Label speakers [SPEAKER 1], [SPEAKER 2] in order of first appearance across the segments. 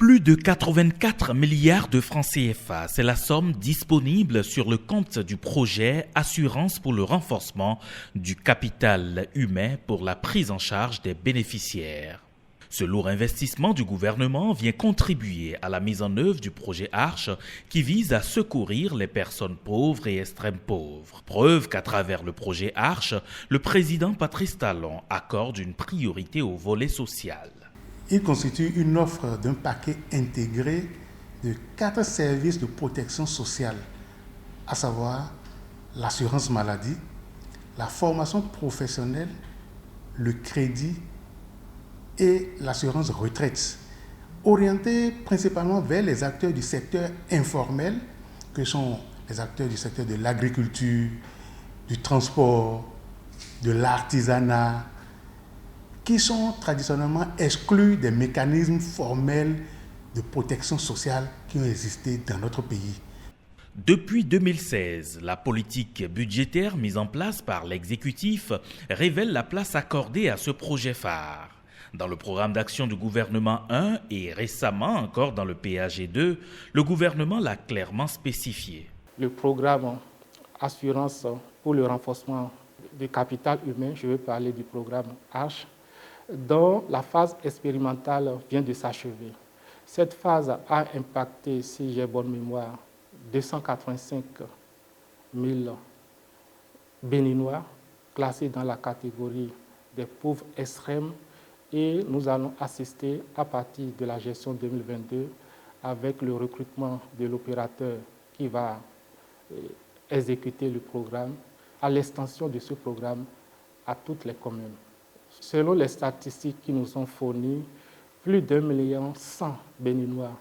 [SPEAKER 1] Plus de 84 milliards de francs CFA, c'est la somme disponible sur le compte du projet Assurance pour le renforcement du capital humain pour la prise en charge des bénéficiaires. Ce lourd investissement du gouvernement vient contribuer à la mise en œuvre du projet Arche qui vise à secourir les personnes pauvres et extrêmes pauvres. Preuve qu'à travers le projet Arche, le président Patrice Talon accorde une priorité au volet social.
[SPEAKER 2] Il constitue une offre d'un paquet intégré de 4 services de protection sociale, à savoir l'assurance maladie, la formation professionnelle, le crédit et l'assurance retraite, orientés principalement vers les acteurs du secteur informel, que sont les acteurs du secteur de l'agriculture, du transport, de l'artisanat, qui sont traditionnellement exclus des mécanismes formels de protection sociale qui ont existé dans notre pays.
[SPEAKER 1] Depuis 2016, la politique budgétaire mise en place par l'exécutif révèle la place accordée à ce projet phare. Dans le programme d'action du gouvernement 1 et récemment encore dans le PAG 2, le gouvernement l'a clairement spécifié.
[SPEAKER 3] Le programme Assurance pour le renforcement du capital humain, je veux parler du programme H, dont la phase expérimentale vient de s'achever. Cette phase a impacté, si j'ai bonne mémoire, 285 000 Béninois classés dans la catégorie des pauvres extrêmes et nous allons assister à partir de la gestion 2022 avec le recrutement de l'opérateur qui va exécuter le programme, à l'extension de ce programme à toutes les communes. Selon les statistiques qui nous sont fournies, plus d'1,1 million Béninois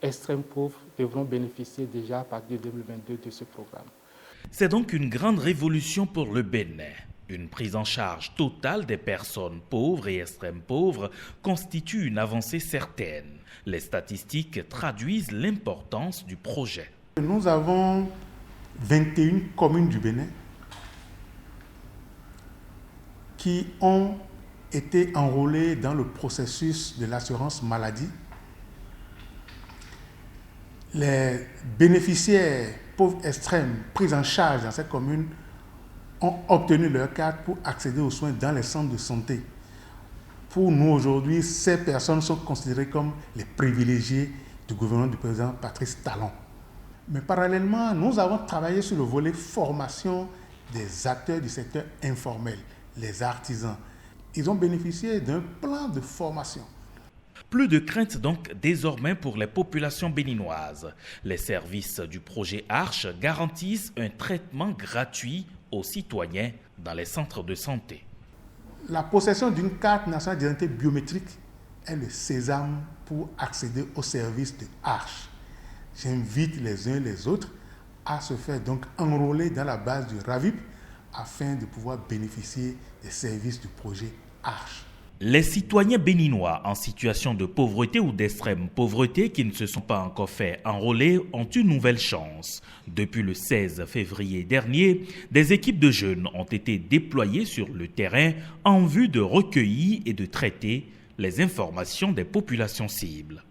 [SPEAKER 3] extrêmes pauvres devront bénéficier déjà à partir de 2022 de ce programme.
[SPEAKER 1] C'est donc une grande révolution pour le Bénin. Une prise en charge totale des personnes pauvres et extrêmes pauvres constitue une avancée certaine. Les statistiques traduisent l'importance du projet.
[SPEAKER 2] Nous avons 21 communes du Bénin qui ont été enrôlées dans le processus de l'assurance maladie. Les bénéficiaires pauvres extrêmes pris en charge dans ces communes ont obtenu leur carte pour accéder aux soins dans les centres de santé. Pour nous aujourd'hui, ces personnes sont considérées comme les privilégiés du gouvernement du président Patrice Talon. Mais parallèlement, nous avons travaillé sur le volet formation des acteurs du secteur informel, les artisans. Ils ont bénéficié d'un plan de formation.
[SPEAKER 1] Plus de crainte donc désormais pour les populations béninoises. Les services du projet Arche garantissent un traitement gratuit aux citoyens dans les centres de santé.
[SPEAKER 2] La possession d'une carte nationale d'identité biométrique est le sésame pour accéder aux services de Arche. J'invite les uns et les autres à se faire donc enrôler dans la base du RAVIP afin de pouvoir bénéficier des services du projet Arche.
[SPEAKER 1] Les citoyens béninois en situation de pauvreté ou d'extrême pauvreté qui ne se sont pas encore fait enrôler ont une nouvelle chance. Depuis le 16 février dernier, des équipes de jeunes ont été déployées sur le terrain en vue de recueillir et de traiter les informations des populations cibles.